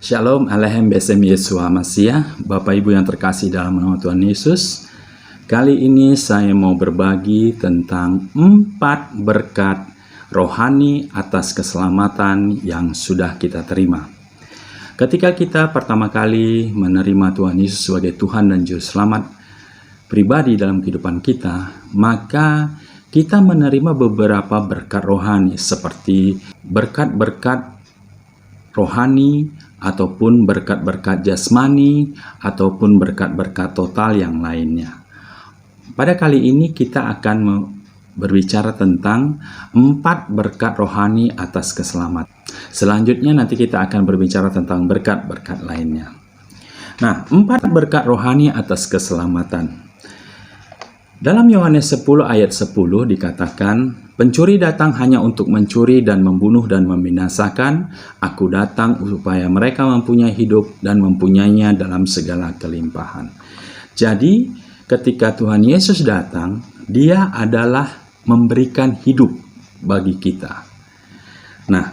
Shalom Alehem Besem Yesua Masya, Bapak Ibu yang terkasih dalam nama Tuhan Yesus. Kali ini saya mau berbagi tentang 4 berkat rohani atas keselamatan yang sudah kita terima. Ketika kita pertama kali menerima Tuhan Yesus sebagai Tuhan dan Juru Selamat pribadi dalam kehidupan kita, maka kita menerima beberapa berkat rohani seperti berkat-berkat rohani ataupun berkat-berkat jasmani ataupun berkat-berkat total yang lainnya. Pada kali ini kita akan berbicara tentang 4 berkat rohani atas keselamatan. Selanjutnya nanti kita akan berbicara tentang berkat-berkat lainnya. Nah, 4 berkat rohani atas keselamatan. Dalam Yohanes 10 ayat 10 dikatakan, "Pencuri datang hanya untuk mencuri dan membunuh dan membinasakan. Aku datang supaya mereka mempunyai hidup dan mempunyainya dalam segala kelimpahan." Jadi, ketika Tuhan Yesus datang, Dia adalah memberikan hidup bagi kita. Nah,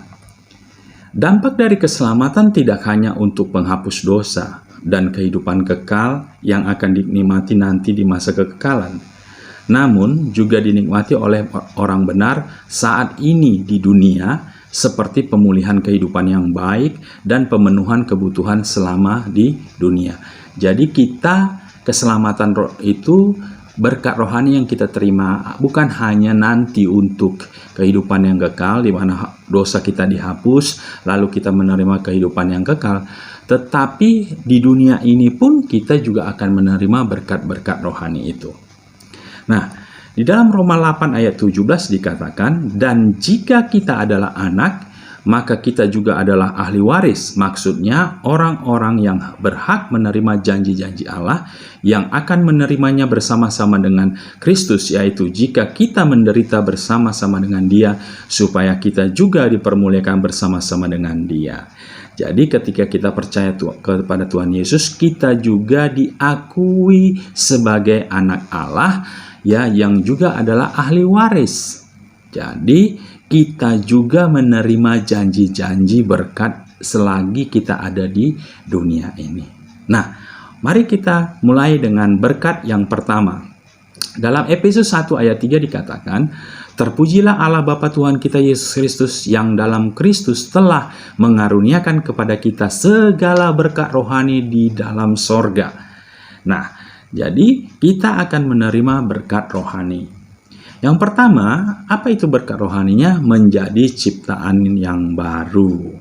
dampak dari keselamatan tidak hanya untuk penghapus dosa dan kehidupan kekal yang akan dinikmati nanti di masa kekekalan, namun juga dinikmati oleh orang benar saat ini di dunia, seperti pemulihan kehidupan yang baik dan pemenuhan kebutuhan selama di dunia. Jadi keselamatan itu berkat rohani yang kita terima bukan hanya nanti untuk kehidupan yang kekal di mana dosa kita dihapus lalu kita menerima kehidupan yang kekal, tetapi di dunia ini pun kita juga akan menerima berkat-berkat rohani itu. Nah, di dalam Roma 8 ayat 17 dikatakan, "Dan jika kita adalah anak, maka kita juga adalah ahli waris." Maksudnya orang-orang yang berhak menerima janji-janji Allah yang akan menerimanya bersama-sama dengan Kristus, yaitu jika kita menderita bersama-sama dengan Dia, supaya kita juga dipermuliakan bersama-sama dengan Dia. Jadi ketika kita percaya kepada Tuhan Yesus, kita juga diakui sebagai anak Allah, ya, yang juga adalah ahli waris. Jadi kita juga menerima janji-janji berkat selagi kita ada di dunia ini. Nah, mari kita mulai dengan berkat yang pertama. Dalam Efesus 1 ayat 3 dikatakan, "Terpujilah Allah Bapa Tuhan kita Yesus Kristus yang dalam Kristus telah mengaruniakan kepada kita segala berkat rohani di dalam sorga." Nah, jadi kita akan menerima berkat rohani. Yang pertama, apa itu berkat rohaninya? Menjadi ciptaan yang baru.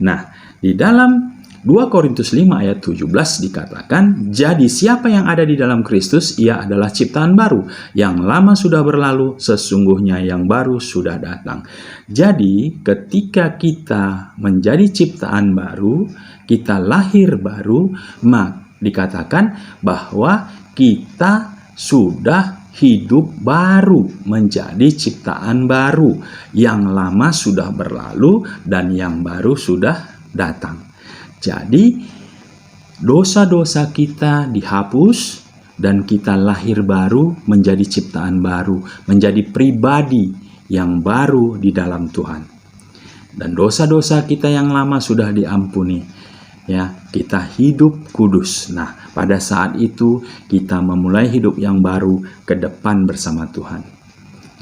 Nah, di dalam 2 Korintus 5 ayat 17 dikatakan, "Jadi siapa yang ada di dalam Kristus, ia adalah ciptaan baru. Yang lama sudah berlalu, sesungguhnya yang baru sudah datang." Jadi, ketika kita menjadi ciptaan baru, kita lahir baru, maka dikatakan bahwa kita sudah hidup baru, menjadi ciptaan baru. Yang lama sudah berlalu dan yang baru sudah datang. Jadi dosa-dosa kita dihapus dan kita lahir baru, menjadi ciptaan baru, menjadi pribadi yang baru di dalam Tuhan. Dan dosa-dosa kita yang lama sudah diampuni. Ya, kita hidup kudus. Nah, pada saat itu kita memulai hidup yang baru ke depan bersama Tuhan.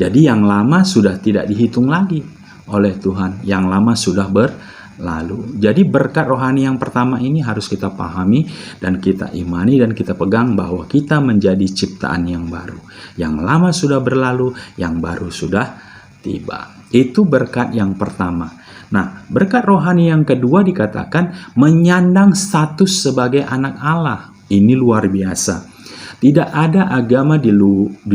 Jadi yang lama sudah tidak dihitung lagi oleh Tuhan. Yang lama sudah berlalu. Jadi berkat rohani yang pertama ini harus kita pahami dan kita imani dan kita pegang bahwa kita menjadi ciptaan yang baru. Yang lama sudah berlalu, yang baru sudah tiba. Itu berkat yang pertama. Nah, berkat rohani yang kedua dikatakan menyandang status sebagai anak Allah. Ini luar biasa. Tidak ada agama di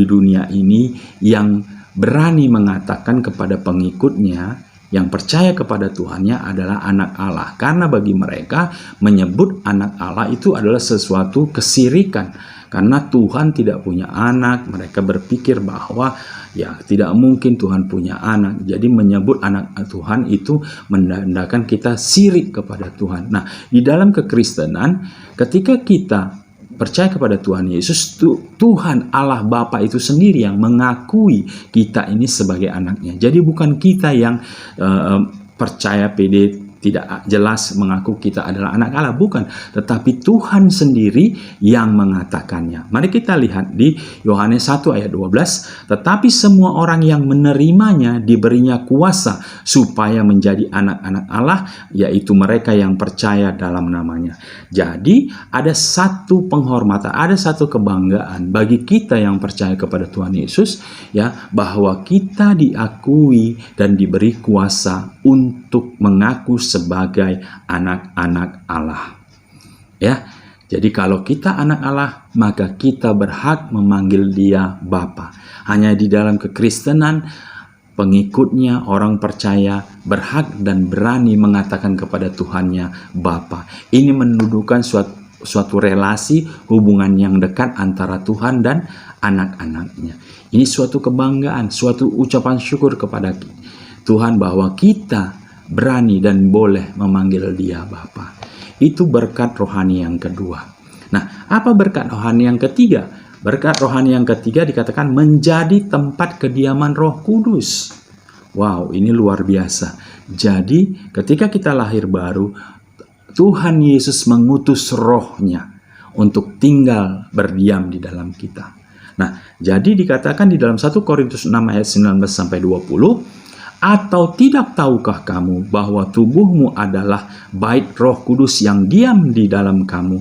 dunia ini yang berani mengatakan kepada pengikutnya yang percaya kepada Tuhannya adalah anak Allah. Karena bagi mereka menyebut anak Allah itu adalah sesuatu kesirikan. Karena Tuhan tidak punya anak, mereka berpikir bahwa ya tidak mungkin Tuhan punya anak. Jadi menyebut anak Tuhan itu menandakan kita sirik kepada Tuhan. Nah, di dalam kekristenan ketika kita percaya kepada Tuhan Yesus, Tuhan Allah Bapa itu sendiri yang mengakui kita ini sebagai anaknya. Jadi bukan kita yang percaya pede tidak jelas mengaku kita adalah anak Allah, bukan, tetapi Tuhan sendiri yang mengatakannya. Mari kita lihat di Yohanes 1 ayat 12, tetapi semua orang yang menerimanya diberinya kuasa supaya menjadi anak-anak Allah, yaitu mereka yang percaya dalam namanya. Jadi ada satu penghormatan, ada satu kebanggaan bagi kita yang percaya kepada Tuhan Yesus, ya, bahwa kita diakui dan diberi kuasa untuk mengaku sebagai anak-anak Allah. Ya. Jadi kalau kita anak Allah, maka kita berhak memanggil Dia Bapa. Hanya di dalam kekristenan pengikutnya, orang percaya berhak dan berani mengatakan kepada Tuhannya Bapa. Ini menunjukkan suatu relasi hubungan yang dekat antara Tuhan dan anak-anaknya. Ini suatu kebanggaan, suatu ucapan syukur kepada Tuhan bahwa kita berani dan boleh memanggil Dia Bapa. Itu berkat rohani yang kedua. Nah, apa berkat rohani yang ketiga? Berkat rohani yang ketiga dikatakan menjadi tempat kediaman Roh Kudus. Wow, ini luar biasa. Jadi, ketika kita lahir baru, Tuhan Yesus mengutus Roh-Nya untuk tinggal berdiam di dalam kita. Nah, jadi dikatakan di dalam 1 Korintus 6 ayat 19-20, atau tidak tahukah kamu bahwa tubuhmu adalah bait Roh Kudus yang diam di dalam kamu,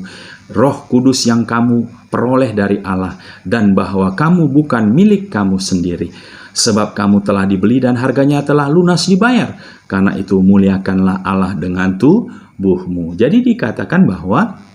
Roh Kudus yang kamu peroleh dari Allah, dan bahwa kamu bukan milik kamu sendiri, sebab kamu telah dibeli dan harganya telah lunas dibayar. Karena itu muliakanlah Allah dengan tubuhmu. Jadi dikatakan bahwa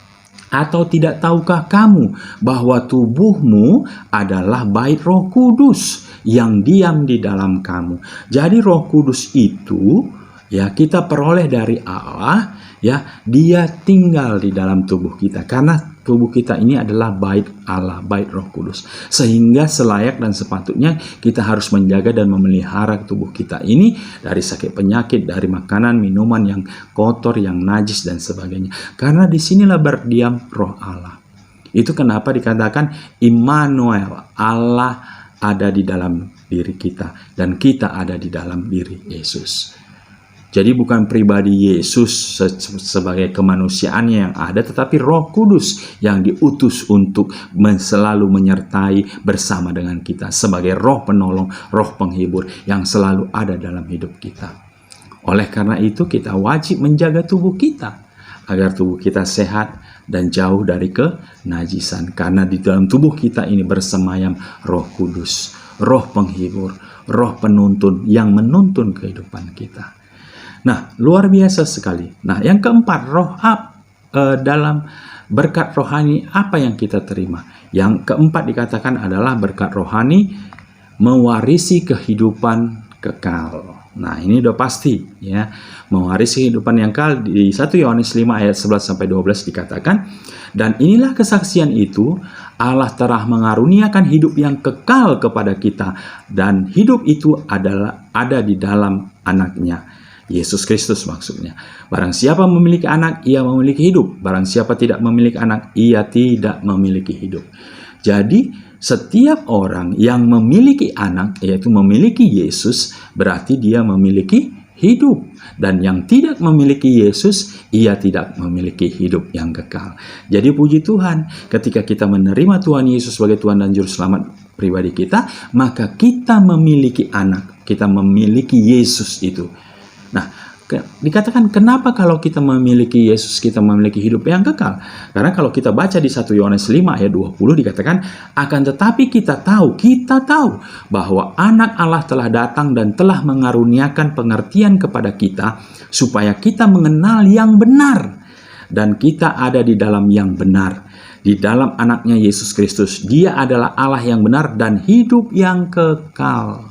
atau tidak tahukah kamu bahwa tubuhmu adalah bait Roh Kudus yang diam di dalam kamu. Jadi Roh Kudus itu, ya, kita peroleh dari Allah, ya, Dia tinggal di dalam tubuh kita karena tubuh kita ini adalah bait Allah, bait Roh Kudus. Sehingga selayak dan sepatutnya kita harus menjaga dan memelihara tubuh kita ini dari sakit penyakit, dari makanan, minuman yang kotor, yang najis dan sebagainya. Karena disinilah berdiam Roh Allah. Itu kenapa dikatakan Immanuel, Allah ada di dalam diri kita dan kita ada di dalam diri Yesus. Jadi bukan pribadi Yesus sebagai kemanusiaannya yang ada, tetapi Roh Kudus yang diutus untuk selalu menyertai bersama dengan kita sebagai roh penolong, roh penghibur yang selalu ada dalam hidup kita. Oleh karena itu kita wajib menjaga tubuh kita agar tubuh kita sehat dan jauh dari kenajisan. Karena di dalam tubuh kita ini bersemayam Roh Kudus, roh penghibur, roh penuntun yang menuntun kehidupan kita. Nah, luar biasa sekali. Nah, yang keempat, dalam berkat rohani apa yang kita terima? Yang keempat dikatakan adalah berkat rohani mewarisi kehidupan kekal. Nah, ini udah pasti, ya. Mewarisi kehidupan yang kekal di 1 Yohanes 5 ayat 11-12 dikatakan, dan inilah kesaksian itu, Allah telah mengaruniakan hidup yang kekal kepada kita, dan hidup itu ada di dalam Anaknya, Yesus Kristus maksudnya. Barang siapa memiliki anak, ia memiliki hidup. Barang siapa tidak memiliki anak, ia tidak memiliki hidup. Jadi, setiap orang yang memiliki anak, yaitu memiliki Yesus, berarti dia memiliki hidup. Dan yang tidak memiliki Yesus, ia tidak memiliki hidup yang kekal. Jadi puji Tuhan, ketika kita menerima Tuhan Yesus sebagai Tuhan dan Juru Selamat pribadi kita, maka kita memiliki anak, kita memiliki Yesus itu. Nah, dikatakan kenapa kalau kita memiliki Yesus, kita memiliki hidup yang kekal? Karena kalau kita baca di 1 Yohanes 5 ayat 20 dikatakan, akan tetapi kita tahu bahwa anak Allah telah datang dan telah mengaruniakan pengertian kepada kita, supaya kita mengenal yang benar, dan kita ada di dalam yang benar, di dalam anaknya Yesus Kristus. Dia adalah Allah yang benar dan hidup yang kekal.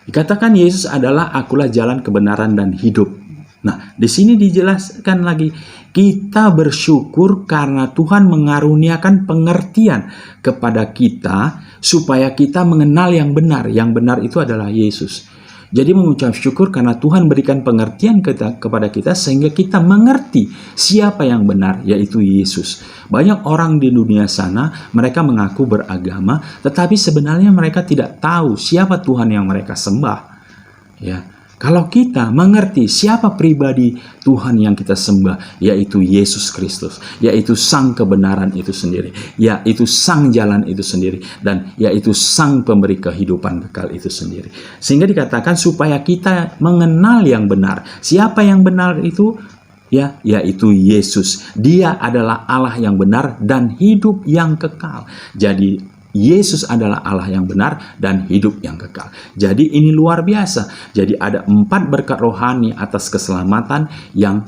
Dikatakan Yesus adalah akulah jalan kebenaran dan hidup. Nah, di sini dijelaskan lagi, kita bersyukur karena Tuhan mengaruniakan pengertian kepada kita supaya kita mengenal yang benar. Yang benar itu adalah Yesus. Jadi mengucap syukur karena Tuhan berikan pengertian kepada kita sehingga kita mengerti siapa yang benar, yaitu Yesus. Banyak orang di dunia sana, mereka mengaku beragama, tetapi sebenarnya mereka tidak tahu siapa Tuhan yang mereka sembah. Ya. Kalau kita mengerti siapa pribadi Tuhan yang kita sembah, yaitu Yesus Kristus, yaitu Sang kebenaran itu sendiri, yaitu Sang jalan itu sendiri, dan yaitu Sang pemberi kehidupan kekal itu sendiri. Sehingga dikatakan supaya kita mengenal yang benar. Siapa yang benar itu? Ya, yaitu Yesus. Dia adalah Allah yang benar dan hidup yang kekal. Jadi Yesus adalah Allah yang benar dan hidup yang kekal. Jadi ini luar biasa. Jadi ada 4 berkat rohani atas keselamatan yang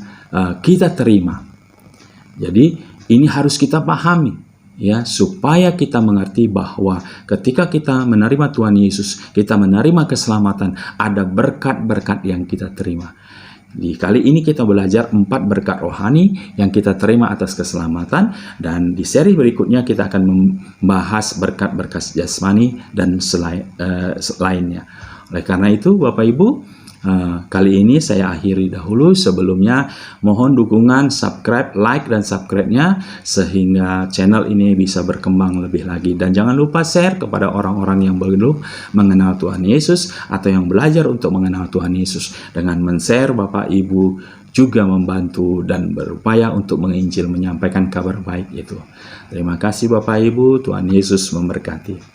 kita terima. Jadi ini harus kita pahami, ya, supaya kita mengerti bahwa ketika kita menerima Tuhan Yesus, kita menerima keselamatan, ada berkat-berkat yang kita terima. Di kali ini kita belajar 4 berkat rohani yang kita terima atas keselamatan, dan di seri berikutnya kita akan membahas berkat-berkat jasmani dan lainnya. Oleh karena itu Bapak Ibu, kali ini saya akhiri dahulu. Sebelumnya mohon dukungan subscribe, like dan subscribe-nya sehingga channel ini bisa berkembang lebih lagi. Dan jangan lupa share kepada orang-orang yang belum mengenal Tuhan Yesus atau yang belajar untuk mengenal Tuhan Yesus. Dengan men-share, Bapak Ibu juga membantu dan berupaya untuk menginjil, menyampaikan kabar baik itu. Terima kasih Bapak Ibu, Tuhan Yesus memberkati.